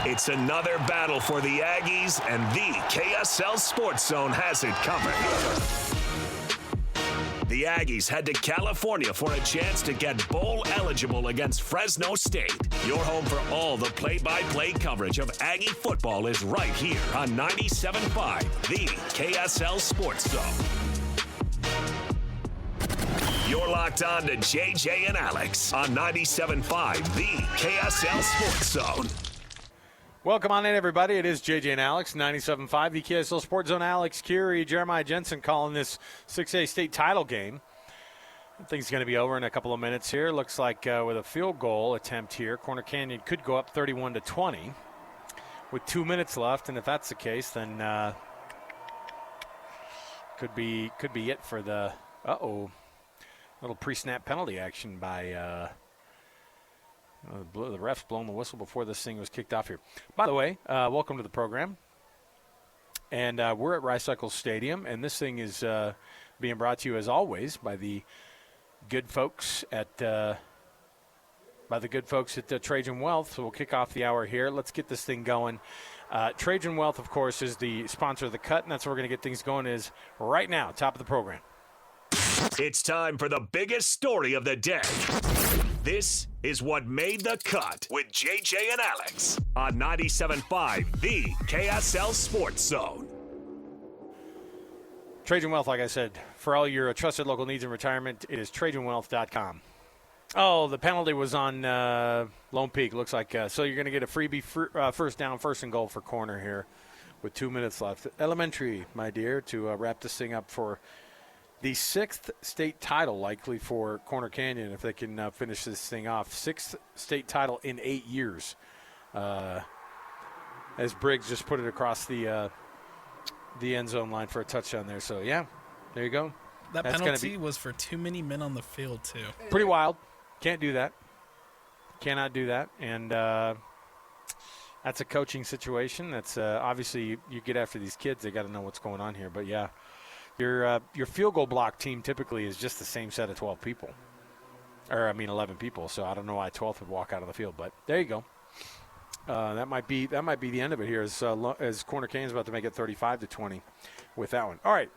It's another battle for the Aggies, and the KSL Sports Zone has it covered. The Aggies head to California for a chance to get bowl eligible against Fresno State. Your home for all the play-by-play coverage of Aggie football is right here on 97.5, the KSL Sports Zone. You're locked on to JJ and Alex on 97.5, the KSL Sports Zone. Welcome on in, everybody. It is JJ and Alex, 97.5, the KSL Sports Zone. Alex, Kirry, Jeremiah Jensen calling this 6A state title game. I think it's going to be over in a couple of minutes here. Looks like with a field goal attempt here, Corner Canyon could go up 31-20 with 2 minutes left, and if that's the case, then could be it for the little pre-snap penalty action by. The ref's blown the whistle before this thing was kicked off here. By the way, welcome to the program. And we're at Rice-Eccles Stadium, and this thing is being brought to you, as always, by the good folks at Trajan Wealth. So we'll kick off the hour here. Let's get this thing going. Trajan Wealth, of course, is the sponsor of the cut, and that's where we're going to get things going is right now, top of the program. It's time for the biggest story of the day. This is what made the cut with JJ and Alex on 97.5, the KSL Sports Zone. Trajan Wealth, like I said, for all your trusted local needs in retirement, it is TrajanWealth.com. Oh, the penalty was on Lone Peak. Looks like so you're going to get a freebie first down, first and goal for corner here with 2 minutes left. Elementary, my dear, to wrap this thing up for the sixth state title likely for Corner Canyon if they can finish this thing off. Sixth state title in 8 years. As Briggs just put it across the end zone line for a touchdown there. So, yeah, there you go. That penalty was for too many men on the field, too. Pretty wild. Can't do that. Cannot do that. And that's a coaching situation. That's obviously you get after these kids. They got to know what's going on here. But, yeah. Your field goal block team typically is just the same set of 12 people. 11 people. So I don't know why 12th would walk out of the field, but there you go. That might be the end of it here as Corner Canyon's about to make it 35-20 with that one. All right.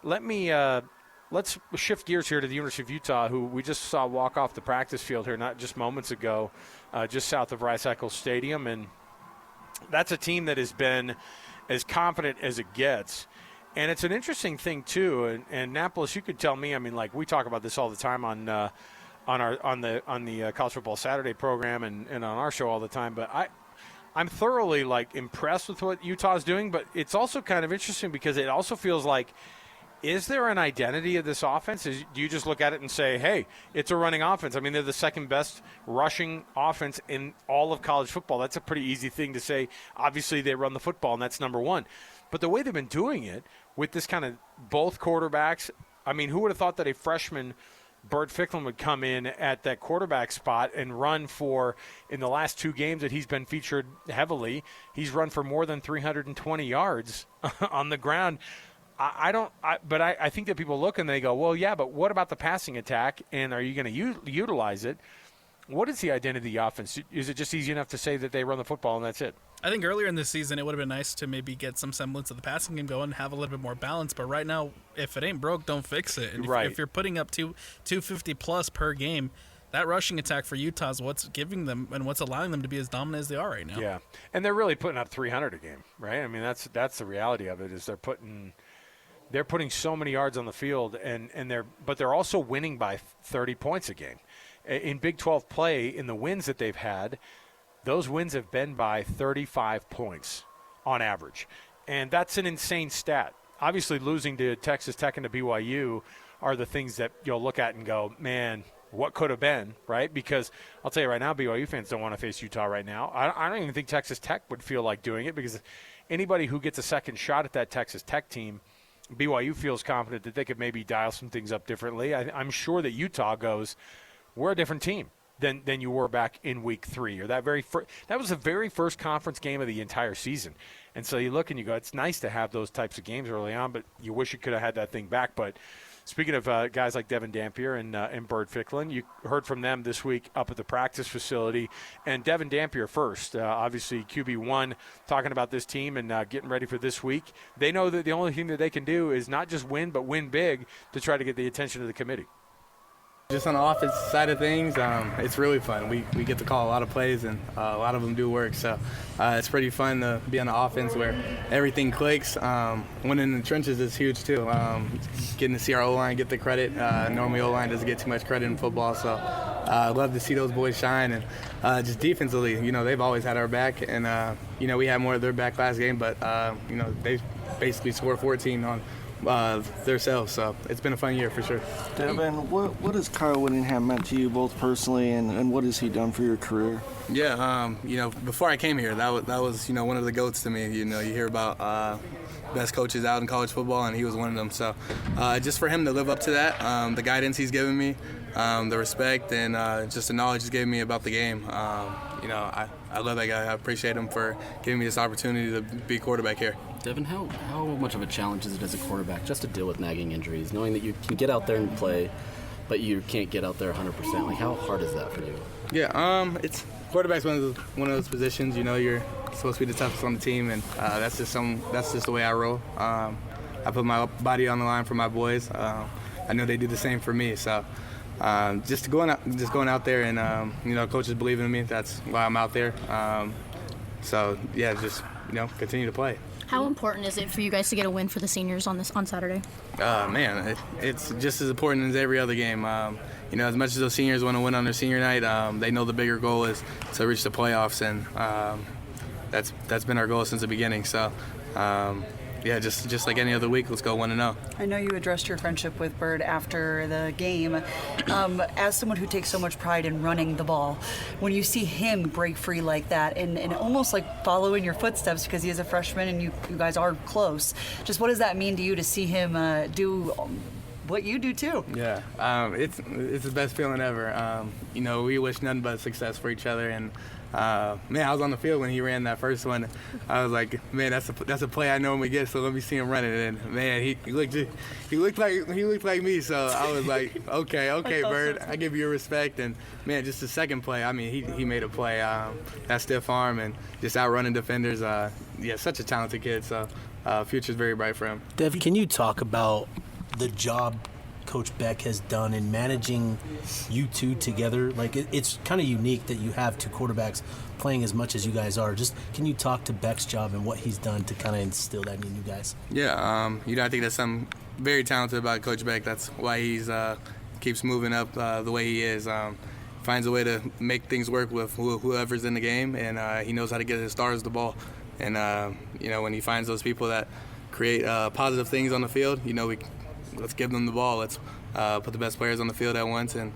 Let's shift gears here to the University of Utah, who we just saw walk off the practice field here not just moments ago, just south of Rice-Eccles Stadium, and that's a team that has been as confident as it gets. And it's an interesting thing too, and Annapolis, you could tell me. I mean, like we talk about this all the time on the College Football Saturday program and on our show all the time. But I'm thoroughly impressed with what Utah's doing. But it's also kind of interesting because it also feels like, is there an identity of this offense? Do you just look at it and say, hey, it's a running offense? I mean, they're the second best rushing offense in all of college football. That's a pretty easy thing to say. Obviously, they run the football, and that's number one. But the way they've been doing it with this kind of both quarterbacks, I mean, who would have thought that a freshman, Byrd Ficklin, would come in at that quarterback spot and run for, in the last two games that he's been featured heavily, he's run for more than 320 yards on the ground. But I think that people look and they go, well, yeah, but what about the passing attack, and are you going to utilize it? What is the identity of the offense? Is it just easy enough to say that they run the football and that's it? I think earlier in the season it would have been nice to maybe get some semblance of the passing game going and have a little bit more balance. But right now, if it ain't broke, don't fix it. And if you're putting up 250-plus per game, that rushing attack for Utah is what's giving them and what's allowing them to be as dominant as they are right now. Yeah, and they're really putting up 300 a game, right? I mean, that's the reality of it is they're putting so many yards on the field, but they're also winning by 30 points a game. In Big 12 play, in the wins that they've had, those wins have been by 35 points on average. And that's an insane stat. Obviously, losing to Texas Tech and to BYU are the things that you'll look at and go, man, what could have been, right? Because I'll tell you right now, BYU fans don't want to face Utah right now. I don't even think Texas Tech would feel like doing it because anybody who gets a second shot at that Texas Tech team, BYU feels confident that they could maybe dial some things up differently. I'm sure that Utah goes, we're a different team than you were back in week 3 or that was the very first conference game of the entire season. And so you look and you go, it's nice to have those types of games early on, but you wish you could have had that thing back. But speaking of guys like Devon Dampier and Byrd Ficklin, you heard from them this week up at the practice facility. And Devon Dampier first, obviously QB1, talking about this team and getting ready for this week. They know that the only thing that they can do is not just win, but win big to try to get the attention of the committee. Just on the offense side of things, it's really fun. We get to call a lot of plays, and a lot of them do work. So it's pretty fun to be on the offense where everything clicks. Winning in the trenches is huge, too. Getting to see our O-line get the credit. Normally O-line doesn't get too much credit in football. So I love to see those boys shine. And just defensively, they've always had our back. And, we had more of their back last game, but, they basically scored 14 on themselves, so it's been a fun year for sure. Devon, what has Kyle Whittingham meant to you both personally, and what has he done for your career? Yeah, before I came here, that was one of the GOATs to me. You hear about best coaches out in college football, and he was one of them. So just for him to live up to that, the guidance he's given me, the respect, and just the knowledge he's given me about the game, I love that guy. I appreciate him for giving me this opportunity to be quarterback here. Devon, how much of a challenge is it as a quarterback just to deal with nagging injuries, knowing that you can get out there and play, but you can't get out there 100%? Like, how hard is that for you? Yeah, it's quarterback's one of those positions. You're supposed to be the toughest on the team, and that's just the way I roll. I put my body on the line for my boys. I know they do the same for me. So just going out there, and coaches believe in me. That's why I'm out there. So yeah, just continue to play. How important is it for you guys to get a win for the seniors on Saturday? Man, it's just as important as every other game. As much as those seniors want to win on their senior night, they know the bigger goal is to reach the playoffs, and that's been our goal since the beginning. So, yeah, just like any other week, let's go 1-0. I know you addressed your friendship with Byrd after the game. As someone who takes so much pride in running the ball, when you see him break free like that and almost like follow in your footsteps because he is a freshman and you guys are close, just what does that mean to you to see him do what you do too? Yeah, it's the best feeling ever. We wish nothing but success for each other, and man, I was on the field when he ran that first one. I was like, man, that's a play I normally get, so let me see him run it. And man, he looked like me, so I was like, okay, Byrd, I give you your respect. And man, just the second play, I mean, he made a play, that stiff arm and just outrunning defenders. Yeah, such a talented kid. So future's very bright for him. Dev, can you talk about the job Coach Beck has done in managing you two together? Like, it's kind of unique that you have two quarterbacks playing as much as you guys are. Just can you talk to Beck's job and what he's done to kind of instill that in you guys? Yeah, I think that's something very talented about Coach Beck. That's why he's keeps moving up the way he is. Finds a way to make things work with whoever's in the game, and he knows how to get his stars the ball. And when he finds those people that create positive things on the field, let's give them the ball. Let's put the best players on the field at once, and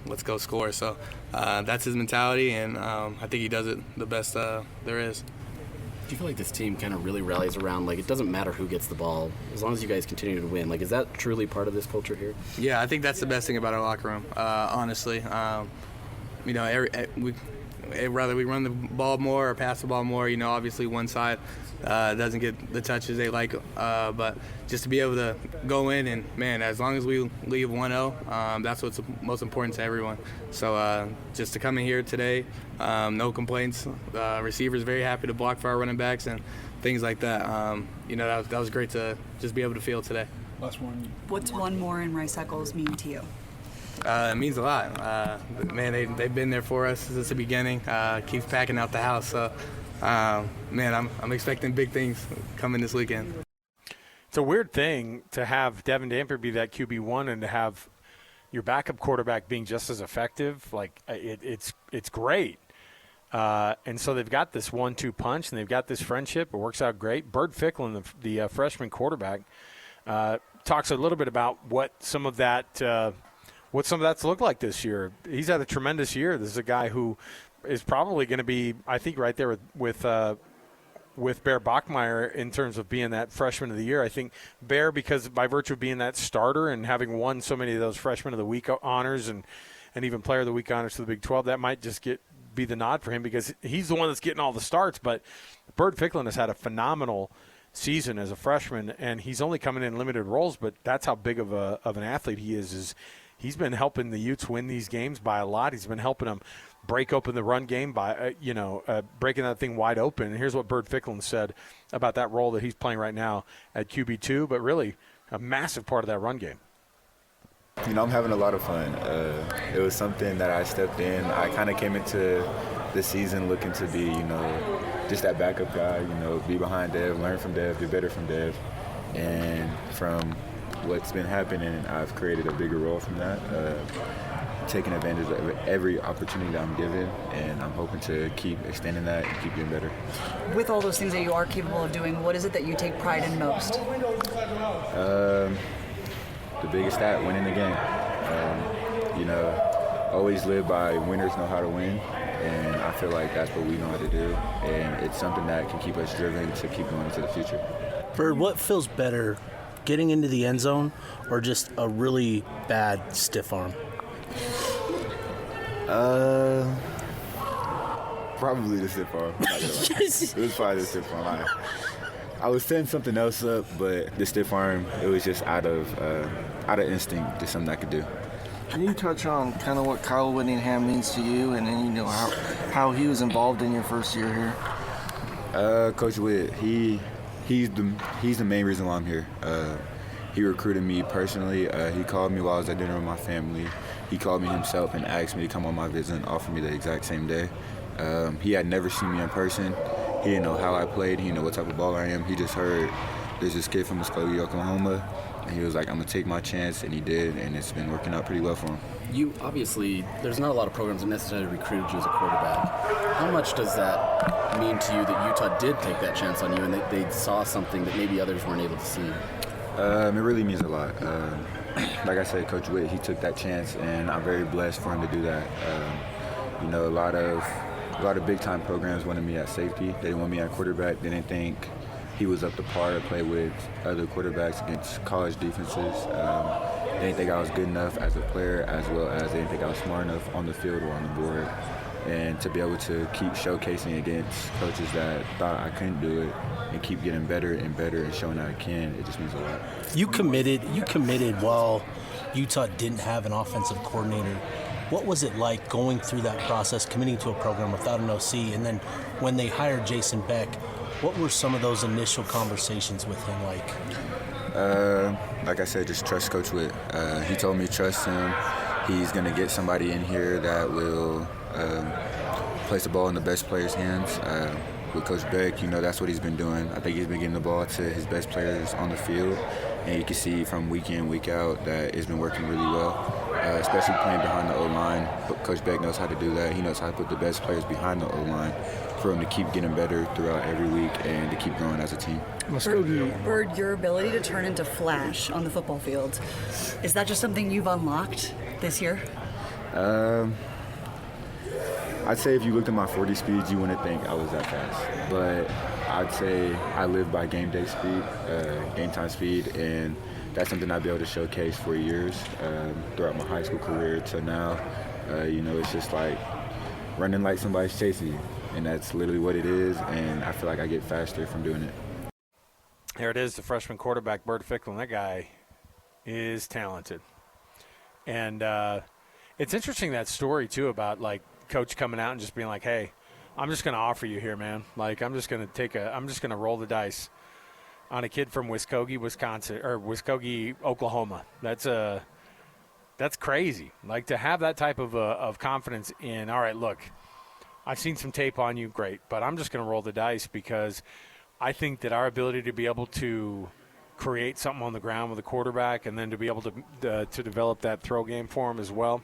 let's go score. So that's his mentality, and I think he does it the best there is. Do you feel like this team kind of really rallies around, like, it doesn't matter who gets the ball, as long as you guys continue to win? Like, is that truly part of this culture here? Yeah, I think that's the best thing about our locker room, honestly. Whether we run the ball more or pass the ball more, obviously one side doesn't get the touches they like, but just to be able to go in and, man, as long as we leave 1-0, that's what's most important to everyone. So just to come in here today, no complaints. Receivers very happy to block for our running backs and things like that. That was great to just be able to feel today. Last one. What's one more in Rice Eccles mean to you? It means a lot. Man, they've been there for us since the beginning. Keeps packing out the house. So, man, I'm expecting big things coming this weekend. It's a weird thing to have Devon Dampier be that QB1 and to have your backup quarterback being just as effective. Like, it's great. And so they've got this 1-2 punch, and they've got this friendship. It works out great. Byrd Ficklin, the freshman quarterback, talks a little bit about what some of that's looked like this year. He's had a tremendous year. This is a guy who is probably going to be, I think, right there with Bear Bachmeier in terms of being that freshman of the year. I think Bear, because by virtue of being that starter and having won so many of those freshman of the week honors and even player of the week honors to the Big 12, that might just be the nod for him because he's the one that's getting all the starts. But Byrd Ficklin has had a phenomenal season as a freshman, and he's only coming in limited roles, but that's how big of an athlete he is he's been helping the Utes win these games by a lot. He's been helping them break open the run game by, breaking that thing wide open. And here's what Byrd Ficklin said about that role that he's playing right now at QB2, but really a massive part of that run game. I'm having a lot of fun. It was something that I stepped in. I kind of came into the season looking to be, just that backup guy, be behind Dev, learn from Dev, do better from Dev. And from what's been happening, I've created a bigger role from that, taking advantage of every opportunity that I'm given, and I'm hoping to keep extending that and keep getting better. With all those things that you are capable of doing, what is it that you take pride in most? The biggest stat, winning the game. Always live by winners know how to win, and I feel like that's what we know how to do, and it's something that can keep us driven to keep going into the future. Byrd, what feels better, getting into the end zone or just a really bad stiff arm? Probably the stiff arm. It was probably the stiff arm. I was setting something else up, but the stiff arm, it was just out of instinct, just something I could do. Can you touch on kind of what Kyle Whittingham means to you, and then how he was involved in your first year here? Coach Witt, he's the main reason why I'm here. He recruited me personally. He called me while I was at dinner with my family. He called me himself and asked me to come on my visit and offered me the exact same day. He had never seen me in person. He didn't know how I played. He didn't know what type of baller I am. He just heard there's this kid from Muskogee, Oklahoma, and he was like, I'm going to take my chance, and he did, and it's been working out pretty well for him. You obviously, there's not a lot of programs that necessarily recruited you as a quarterback. How much does that mean to you that Utah did take that chance on you and they saw something that maybe others weren't able to see? It really means a lot. Like I said, Coach Witt, he took that chance, and I'm very blessed for him to do that. A lot of big-time programs wanted me at safety. They didn't want me at quarterback. They didn't think he was up to par to play with other quarterbacks against college defenses. They didn't think I was good enough as a player, as well as they didn't think I was smart enough on the field or on the board. And to be able to keep showcasing against coaches that thought I couldn't do it and keep getting better and better and showing that I can, it just means a lot. You committed while Utah didn't have an offensive coordinator. What was it like going through that process, committing to a program without an OC, and then when they hired Jason Beck, what were some of those initial conversations with him like? Like I said, just trust Coach Witt. He told me trust him. He's going to get somebody in here that will place the ball in the best players' hands. With Coach Beck, that's what he's been doing. I think he's been getting the ball to his best players on the field, and you can see from week in, week out that it's been working really well. Especially playing behind the O-line. Coach Beck knows how to do that. He knows how to put the best players behind the O-line for them to keep getting better throughout every week and to keep growing as a team. Byrd, your ability to turn into Flash on the football field, is that just something you've unlocked this year? I'd say if you looked at my 40 speeds, you wouldn't think I was that fast. But I'd say I live by game day speed, game time speed, and that's something I'll be able to showcase for years throughout my high school career to now. It's just like running like somebody's chasing you, and that's literally what it is, and I feel like I get faster from doing it. Here it is, the freshman quarterback, Byrd Ficklin. That guy is talented. And it's interesting, that story, too, about, like, coach coming out and just being like, hey, I'm just going to offer you here, man. Like, I'm just going to roll the dice on a kid from Muskogee, Oklahoma. That's crazy. Like, to have that type of confidence in, all right, look, I've seen some tape on you, great, but I'm just going to roll the dice because I think that our ability to be able to create something on the ground with a quarterback and then to be able to develop that throw game for him as well.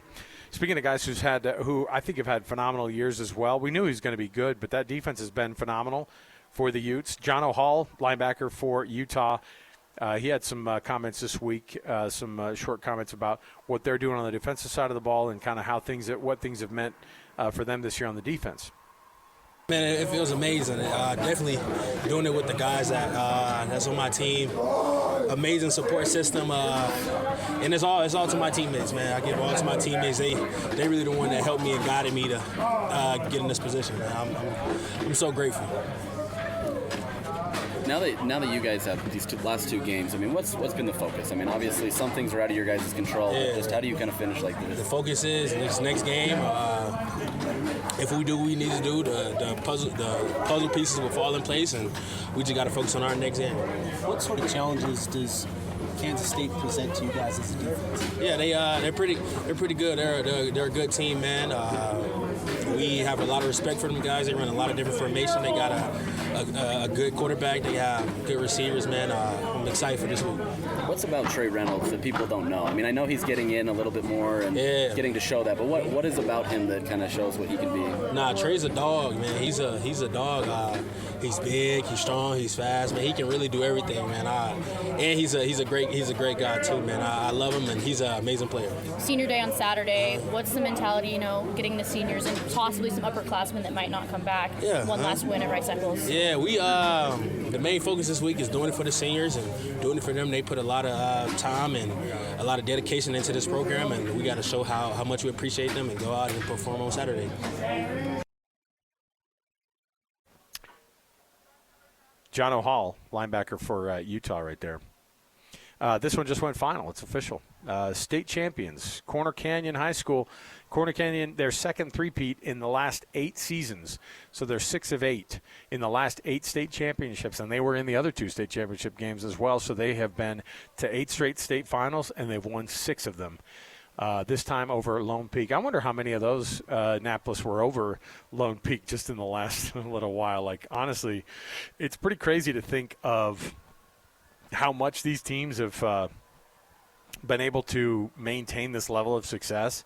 Speaking of guys who I think have had phenomenal years as well, we knew he was going to be good, but that defense has been phenomenal for the Utes. John O'Hall, linebacker for Utah, he had some comments this week, some short comments about what they're doing on the defensive side of the ball and kind of what things have meant for them this year on the defense. Man, it feels amazing. Definitely doing it with the guys that's on my team. Amazing support system, and it's all to my teammates, man. I give all to my teammates. They really the one that helped me and guided me to get in this position, man. I'm so grateful. Now that you guys have these last two games, I mean, what's been the focus? I mean, obviously some things are out of your guys' control. Yeah. But just how do you kind of finish like this? The focus is this next game. If we do what we need to do, the puzzle pieces will fall in place, and we just got to focus on our next game. What sort of challenges does Kansas State present to you guys as a defense? Yeah, they're pretty good. They're a good team, man. We have a lot of respect for them guys. They run a lot of different formation. They got a good quarterback. They have good receivers, man. I'm excited for this week. What's about Trey Reynolds that people don't know? I mean, I know he's getting in a little bit more and getting to show that, but what is about him that kind of shows what he can be? Nah, Trey's a dog, man. He's a dog. He's big, he's strong, he's fast, man. He can really do everything, man. And he's a great guy too, man. I love him, and he's an amazing player. Senior day on Saturday. What's the mentality, getting the seniors and possibly some upperclassmen that might not come back? One last win at Rice Eccles. Yeah, we the main focus this week is doing it for the seniors and doing it for them. They put a lot of time and a lot of dedication into this program, and we got to show how much we appreciate them and go out and perform on Saturday. John O'Hall, linebacker for Utah right there. This one just went final. It's official. State champions, Corner Canyon High School. Corner Canyon, their second three-peat in the last 8 seasons. So they're 6 of 8 in the last 8 state championships, and they were in the other 2 state championship games as well. So they have been to 8 straight state finals, and they've won 6 of them. This time over Lone Peak. I wonder how many of those Annapolis were over Lone Peak just in the last little while. Like, honestly, it's pretty crazy to think of how much these teams have been able to maintain this level of success.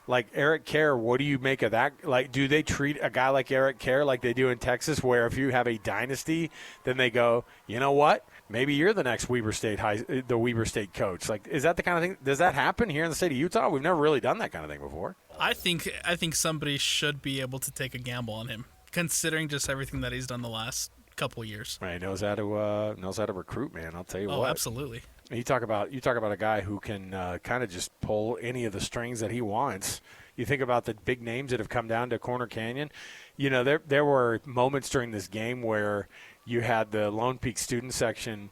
Like Eric Kerr, what do you make of that? Like, do they treat a guy like Eric Kerr like they do in Texas, where if you have a dynasty, then they go, you know what? Maybe you're the next Weber State coach. Like, is that the kind of thing? Does that happen here in the state of Utah? We've never really done that kind of thing before. I think somebody should be able to take a gamble on him, considering just everything that he's done the last couple of years. Right, knows how to recruit, man. I'll tell you what. Oh, absolutely. You talk about a guy who can kind of just pull any of the strings that he wants. You think about the big names that have come down to Corner Canyon. There were moments during this game where you had the Lone Peak student section.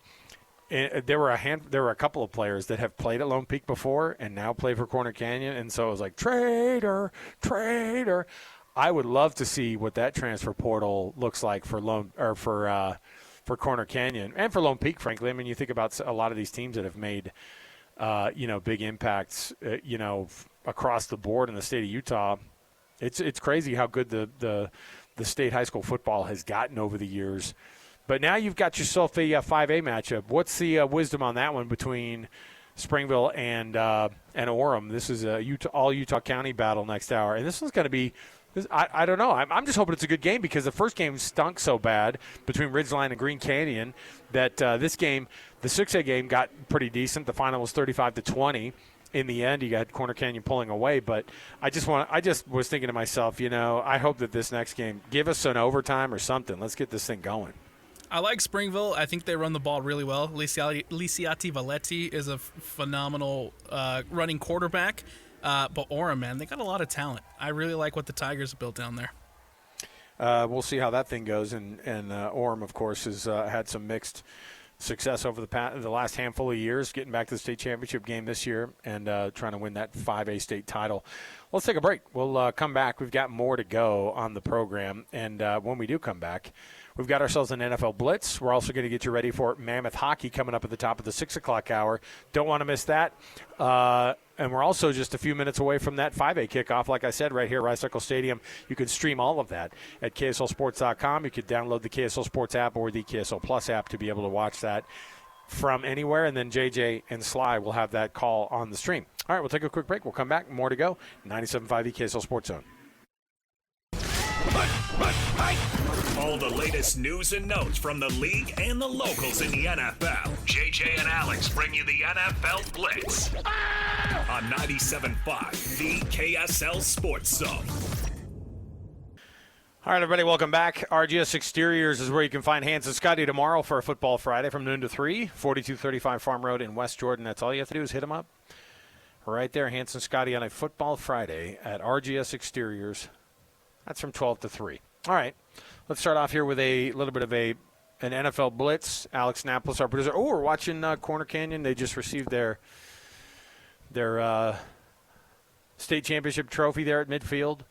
There were a couple of players that have played at Lone Peak before and now play for Corner Canyon, and so it was like traitor. I would love to see what that transfer portal looks like for Corner Canyon and for Lone Peak, frankly. I mean, you think about a lot of these teams that have made, big impacts, across the board in the state of Utah. It's crazy how good the state high school football has gotten over the years. But now you've got yourself a 5A matchup. What's the wisdom on that one between Springville and Orem? This is a all Utah County battle next hour, and this one's going to be. I don't know. I'm just hoping it's a good game because the first game stunk so bad between Ridgeline and Green Canyon that this game, the 6A game, got pretty decent. The final was 35-20. In the end, you got Corner Canyon pulling away. But I just was thinking to myself, I hope that this next game, give us an overtime or something. Let's get this thing going. I like Springville. I think they run the ball really well. Lisiati Valetti is a phenomenal running quarterback. But Orem, man, they got a lot of talent. I really like what the Tigers have built down there. We'll see how that thing goes. And Orem, of course, has had some mixed success over the last handful of years, getting back to the state championship game this year and trying to win that 5A state title. Let's take a break. We'll come back. We've got more to go on the program. And when we do come back, we've got ourselves an NFL Blitz. We're also going to get you ready for Mammoth hockey coming up at the top of the 6 o'clock hour. Don't want to miss that. And we're also just a few minutes away from that 5A kickoff, like I said, right here at Rice Eccles Stadium. You can stream all of that at KSLSports.com. You could download the KSL Sports app or the KSL Plus app to be able to watch that from anywhere. And then JJ and Sly will have that call on the stream. All right, we'll take a quick break. We'll come back. More to go. 97.5 KSL Sports Zone. All the latest news and notes from the league and the locals in the NFL. JJ and Alex bring you the NFL Blitz on 97.5, the KSL Sports Zone. All right, everybody, welcome back. RGS Exteriors is where you can find Hans and Scotty tomorrow for a Football Friday from noon to 3, 4235 Farm Road in West Jordan. That's all you have to do is hit them up. Right there, Hans and Scotty on a Football Friday at RGS Exteriors. That's from 12 to 3. All right, let's start off here with a little bit of a an NFL Blitz. Alex Napolis, our producer. Oh, we're watching Corner Canyon. They just received their state championship trophy there at midfield.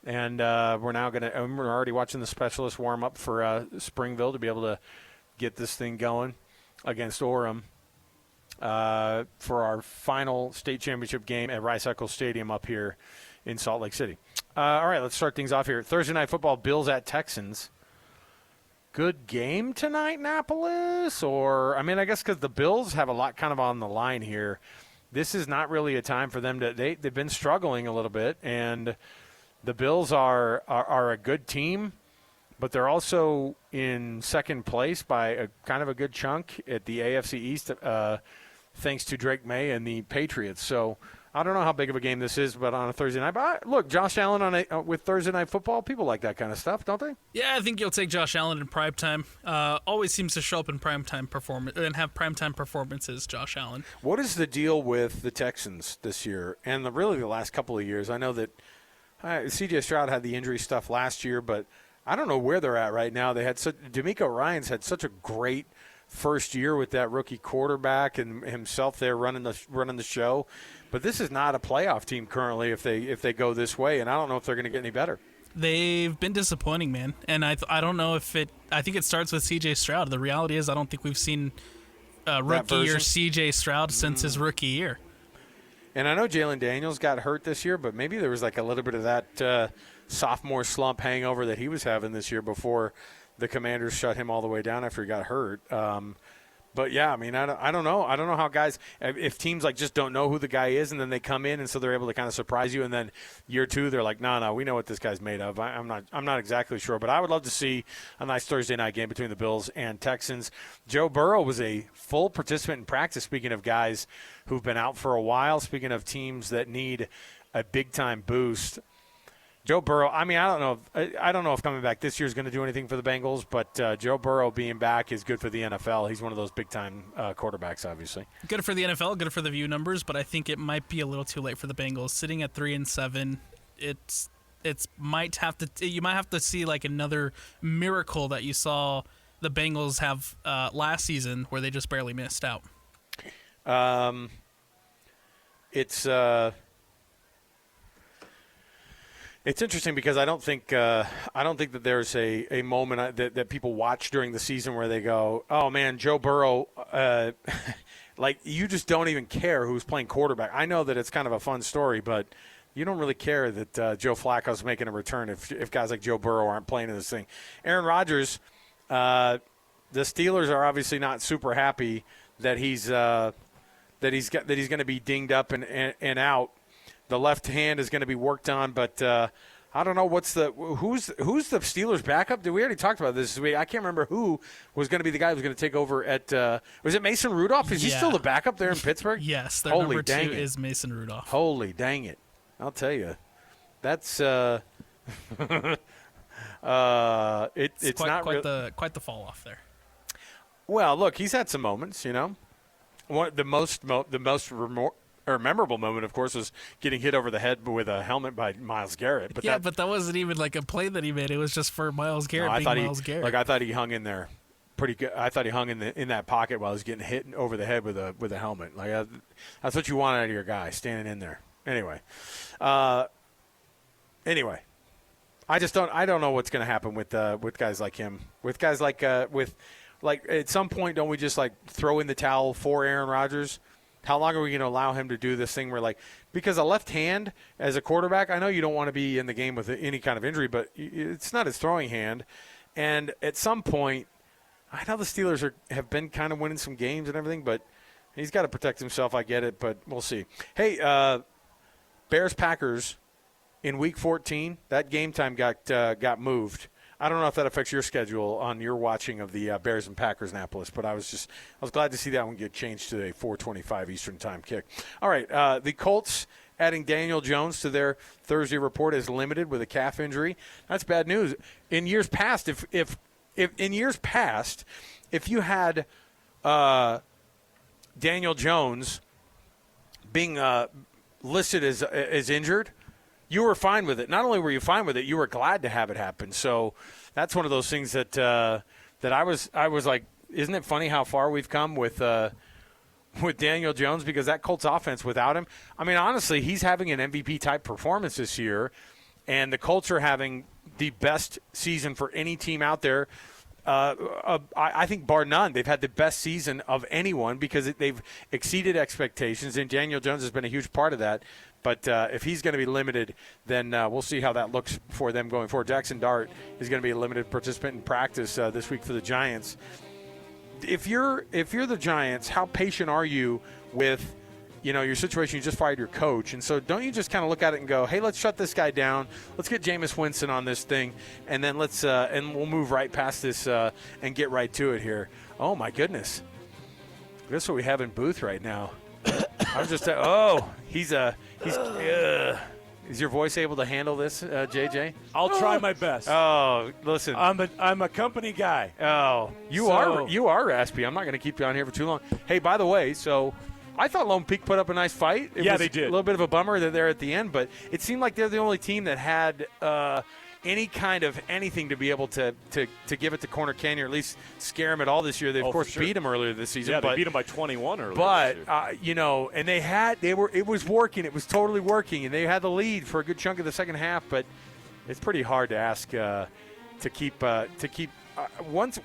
And we're already watching the specialists warm up for Springville to be able to get this thing going against Orem for our final state championship game at Rice-Eccles Stadium up here in Salt Lake City. All right, let's start things off here. Thursday Night Football, Bills at Texans. Good game tonight, Napolis? Or, I mean, I guess because the Bills have a lot kind of on the line here. This is not really a time for them to – they've been struggling a little bit, and the Bills are a good team, but they're also in second place by a kind of a good chunk at the AFC East thanks to Drake May and the Patriots. So I don't know how big of a game this is, but on a Thursday night. But look, Josh Allen with Thursday Night Football, people like that kind of stuff, don't they? Yeah, I think you'll take Josh Allen in primetime. Always seems to show up in primetime performance and have primetime performances, Josh Allen. What is the deal with the Texans this year and really the last couple of years? I know that C.J. Stroud had the injury stuff last year, but I don't know where they're at right now. D'Amico Ryans had such a great first year with that rookie quarterback and himself there running the show. But this is not a playoff team currently if they go this way, and I don't know if they're going to get any better. They've been disappointing, man. And I don't know if it – I think it starts with C.J. Stroud. The reality is I don't think we've seen rookie year C.J. Stroud since his rookie year. And I know Jalen Daniels got hurt this year, but maybe there was like a little bit of that sophomore slump hangover that he was having this year before the Commanders shut him all the way down after he got hurt. But, yeah, I mean, I don't know. I don't know how guys – if teams, like, just don't know who the guy is and then they come in and so they're able to kind of surprise you, and then year two they're like, no, we know what this guy's made of. I'm not exactly sure. But I would love to see a nice Thursday night game between the Bills and Texans. Joe Burrow was a full participant in practice, speaking of guys who've been out for a while, speaking of teams that need a big-time boost. Joe Burrow, I mean, I don't know if coming back this year is going to do anything for the Bengals, but Joe Burrow being back is good for the NFL. He's one of those big-time quarterbacks, obviously. Good for the NFL, good for the view numbers, but I think it might be a little too late for the Bengals. Sitting at 3-7, you might have to see like another miracle that you saw the Bengals have last season, where they just barely missed out. It's interesting because I don't think that there's a moment that people watch during the season where they go, oh man, Joe Burrow, like you just don't even care who's playing quarterback. I know that it's kind of a fun story, but you don't really care that Joe Flacco's making a return if guys like Joe Burrow aren't playing in this thing. Aaron Rodgers, the Steelers are obviously not super happy that he's going to be dinged up and out. The left hand is going to be worked on, but I don't know who's the Steelers' backup. We already talked about this week. I can't remember who was going to be the guy who was going to take over at. Was it Mason Rudolph? Is he still the backup there in Pittsburgh? Yes, their number 2 is Mason Rudolph. Holy dang it! I'll tell you, that's it's not quite the fall off there. Well, look, he's had some moments, you know. The most memorable moment, of course, was getting hit over the head with a helmet by Myles Garrett. But but that wasn't even like a play that he made. It was just for Myles Garrett Myles Garrett. I thought he hung in there pretty good. I thought he hung in that pocket while he was getting hit over the head with a helmet. Like that's what you want out of your guy, standing in there. Anyway, I don't know what's going to happen with guys like him. With guys like at some point, don't we just like throw in the towel for Aaron Rodgers? How long are we going to allow him to do this thing where, like, because a left hand as a quarterback, I know you don't want to be in the game with any kind of injury, but it's not his throwing hand. And at some point, I know the Steelers have been kind of winning some games and everything, but he's got to protect himself. I get it, but we'll see. Hey, Bears-Packers in Week 14, that game time got moved. I don't know if that affects your schedule on your watching of the Bears and Packers Annapolis, but I was glad to see that one get changed to a 4:25 Eastern Time kick. All right, the Colts adding Daniel Jones to their Thursday report as limited with a calf injury. That's bad news. In years past, if you had Daniel Jones being listed as injured, you were fine with it. Not only were you fine with it, you were glad to have it happen. So that's one of those things that that I was like, isn't it funny how far we've come with Daniel Jones, because that Colts offense without him, I mean, honestly, he's having an MVP-type performance this year, and the Colts are having the best season for any team out there. I think bar none, they've had the best season of anyone because they've exceeded expectations, and Daniel Jones has been a huge part of that. But if he's going to be limited, then we'll see how that looks for them going forward. Jackson Dart is going to be a limited participant in practice this week for the Giants. If you're the Giants, how patient are you with your situation? You just fired your coach, and so don't you just kind of look at it and go, hey, let's shut this guy down. Let's get Jameis Winston on this thing, and then let's and we'll move right past this and get right to it here. Oh my goodness, this is what we have in booth right now. I was just is your voice able to handle this, JJ? I'll try my best. Oh, listen, I'm a company guy. Oh, you are raspy. I'm not going to keep you on here for too long. Hey, by the way, so I thought Lone Peak put up a nice fight. It was they did. A little bit of a bummer that they're at the end, but it seemed like they're the only team that had any kind of anything to be able to give it to Corner Canyon, or at least scare them at all this year. They, of course, beat them earlier this season. Yeah, they beat them by 21 earlier but, this year. And it was working. It was totally working, and they had the lead for a good chunk of the second half, but it's pretty hard to ask to keep once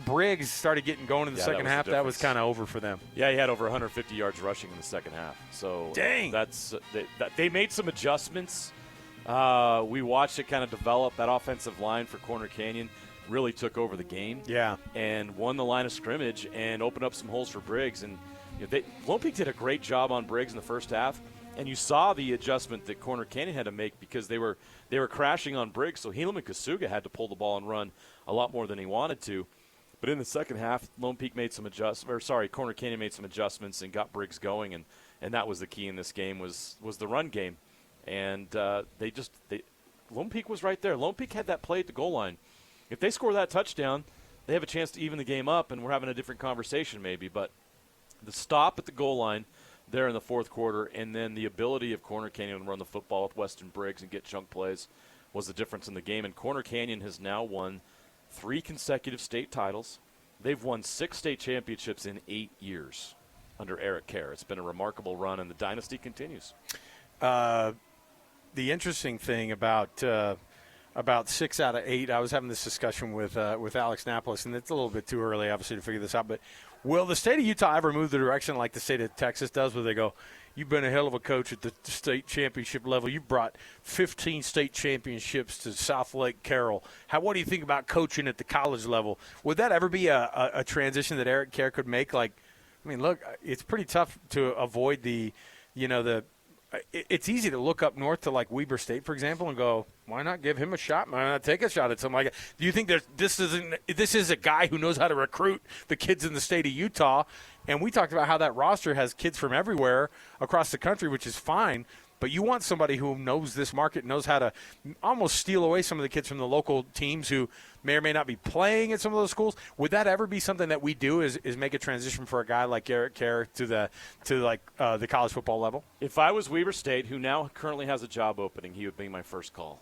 Briggs started getting going in the second half, that was kind of over for them. Yeah, he had over 150 yards rushing in the second half. So dang, they made some adjustments. We watched it kind of develop. That offensive line for Corner Canyon really took over the game. Yeah, and won the line of scrimmage and opened up some holes for Briggs. And Lone Peak did a great job on Briggs in the first half. And you saw the adjustment that Corner Canyon had to make because they were crashing on Briggs. So Helaman Kasuga had to pull the ball and run a lot more than he wanted to. But in the second half, Corner Canyon made some adjustments and got Briggs going, and that was the key in this game was the run game. And Lone Peak was right there. Lone Peak had that play at the goal line. If they score that touchdown, they have a chance to even the game up, and we're having a different conversation maybe. But the stop at the goal line there in the fourth quarter, and then the ability of Corner Canyon to run the football with Weston Briggs and get chunk plays was the difference in the game. And Corner Canyon has now won 3 consecutive state titles. They've won 6 state championships in 8 years under Eric Kerr. It's been a remarkable run, and the dynasty continues. The interesting thing about 6 out of 8, I was having this discussion with Alex Napolis, and it's a little bit too early, obviously, to figure this out, but will the state of Utah ever move the direction like the state of Texas does, where they go, you've been a hell of a coach at the state championship level. You brought 15 state championships to South Lake Carroll. What do you think about coaching at the college level? Would that ever be a transition that Eric Kerr could make? Look, it's pretty tough to avoid it's easy to look up north to like Weber State, for example, and go, why not give him a shot? Why not take a shot at something like that? Do you think this is a guy who knows how to recruit the kids in the state of Utah? And we talked about how that roster has kids from everywhere across the country, which is fine. But you want somebody who knows this market, knows how to almost steal away some of the kids from the local teams who may or may not be playing at some of those schools. Would that ever be something that we do? Is make a transition for a guy like Eric Kerr to the college football level? If I was Weber State, who now currently has a job opening, he would be my first call.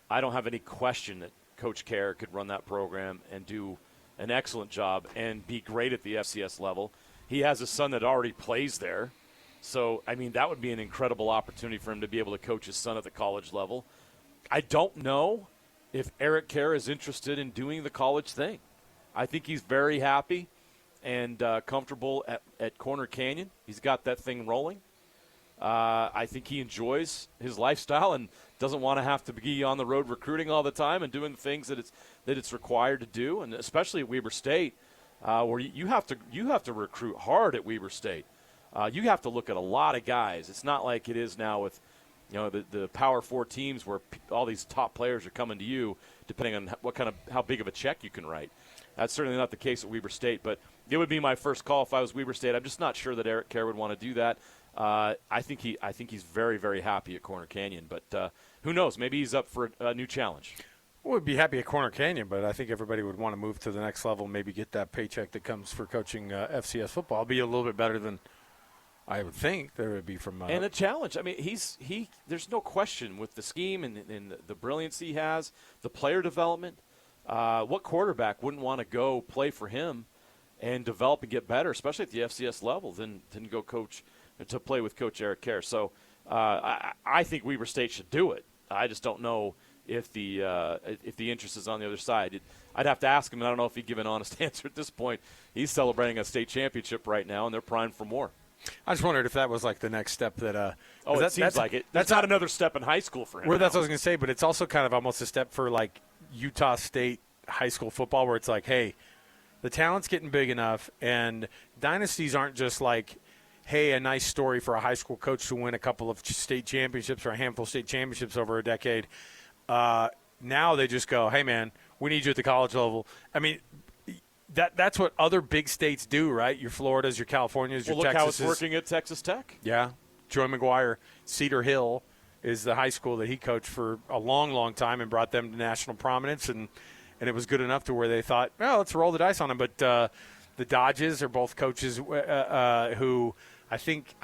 I don't have any question that Coach Kerr could run that program and do an excellent job and be great at the FCS level. He has a son that already plays there. So, that would be an incredible opportunity for him to be able to coach his son at the college level. I don't know if Eric Kerr is interested in doing the college thing. I think he's very happy and comfortable at Corner Canyon. He's got that thing rolling. I think he enjoys his lifestyle and doesn't want to have to be on the road recruiting all the time and doing the things that it's required to do, and especially at Weber State, where you have to recruit hard at Weber State. You have to look at a lot of guys. It's not like it is now with, the Power 4 teams where all these top players are coming to you, depending on how big of a check you can write. That's certainly not the case at Weber State, but it would be my first call if I was Weber State. I'm just not sure that Eric Kerr would want to do that. I think he's very, very happy at Corner Canyon, but who knows? Maybe he's up for a new challenge. We'd be happy at Corner Canyon, but I think everybody would want to move to the next level, maybe get that paycheck that comes for coaching FCS football. It'll be a little bit better than I would think there would be from and a challenge. There's no question with the scheme and the brilliance he has, the player development. what quarterback wouldn't want to go play for him and develop and get better, especially at the FCS level, than go coach to play with Coach Eric Kerr? So I think Weber State should do it. I just don't know if the interest is on the other side. I'd have to ask him, and I don't know if he'd give an honest answer at this point. He's celebrating a state championship right now, and they're primed for more. I just wondered if that was like the next step that. It seems like it. That's not another step in high school for him. Well, that's what I was going to say, but it's also kind of almost a step for like Utah State high school football, where it's like, hey, the talent's getting big enough, and dynasties aren't just like, hey, a nice story for a high school coach to win a couple of state championships or a handful of state championships over a decade. Now they just go, hey, man, we need you at the college level. I mean, that's what other big states do, right? Your Floridas, your Californias, your Texas. Look how it's working at Texas Tech. Yeah. Joey McGuire, Cedar Hill is the high school that he coached for a long, long time and brought them to national prominence, and it was good enough to where they thought, well, let's roll the dice on him. But the Dodges are both coaches who I think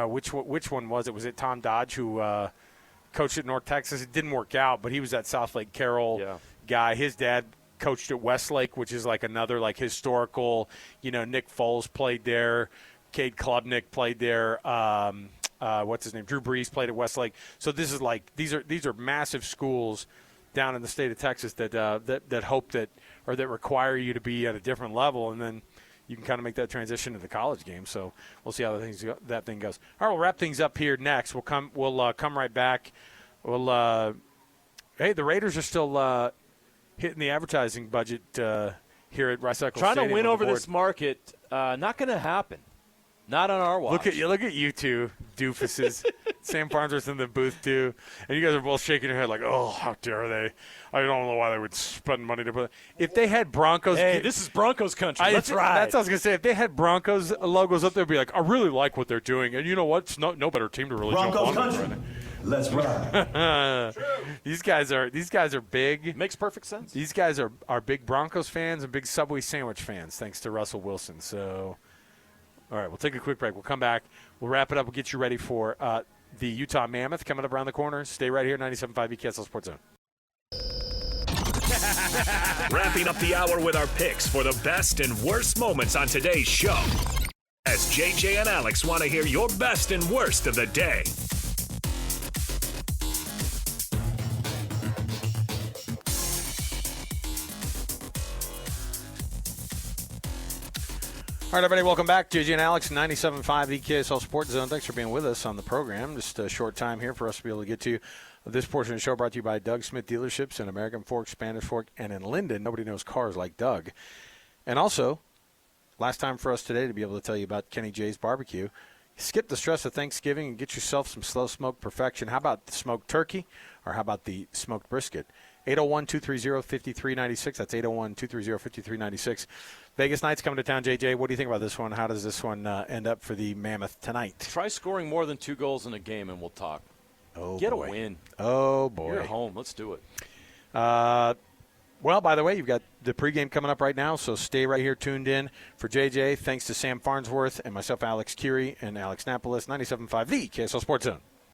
which one was it? Was it Tom Dodge who coached at North Texas? It didn't work out, but he was that South Lake Carroll guy. His dad coached at Westlake, which is like another like historical, Nick Foles played there. Cade Klubnik played there. What's his name? Drew Brees played at Westlake. So this is like these are massive schools down in the state of Texas that hope that require you to be at a different level, and then you can kind of make that transition to the college game. So we'll see how that thing goes. All right, we'll wrap things up here next. We'll come right back. The Raiders are still hitting the advertising budget here at Rice Eccles Trying Stadium to win over this market, not going to happen. Not on our watch. Look at you two doofuses. Sam Farnsworth in the booth too, and you guys are both shaking your head like, "Oh, how dare they? I don't know why they would spend money to put." If they had Broncos, hey, this is Broncos country. Let's ride. That's what I was gonna say. If they had Broncos logos up there, be like, "I really like what they're doing," and you know what? It's no better team to really jump on country. Right. Let's ride. These guys are big. Makes perfect sense. These guys are big Broncos fans and big Subway sandwich fans, thanks to Russell Wilson. So. All right, we'll take a quick break. We'll come back. We'll wrap it up. We'll get you ready for the Utah Mammoth coming up around the corner. Stay right here, 97.5 EKSL Sports Zone. Wrapping up the hour with our picks for the best and worst moments on today's show. As JJ and Alex want to hear your best and worst of the day. All right, everybody, welcome back. JJ and Alex, 97.5 EKSL Sports Zone. Thanks for being with us on the program. Just a short time here for us to be able to get to this portion of the show brought to you by Doug Smith Dealerships in American Fork, Spanish Fork, and in Linden. Nobody knows cars like Doug. And also, last time for us today to be able to tell you about Kenny J's Barbecue. Skip the stress of Thanksgiving and get yourself some slow smoke perfection. How about the smoked turkey, or how about the smoked brisket? 801-230-5396. That's 801-230-5396. Vegas Knights coming to town. JJ, what do you think about this one? How does this one end up for the Mammoth tonight? Try scoring more than 2 goals in a game, and we'll talk. Oh, Get boy. a win. Oh, boy. You're at home. Let's do it. Well, by the way, you've got the pregame coming up right now, so stay right here tuned in. For JJ, thanks to Sam Farnsworth and myself, Alex Kirry, and Alex Napolis, 97.5, the KSL Sports Zone.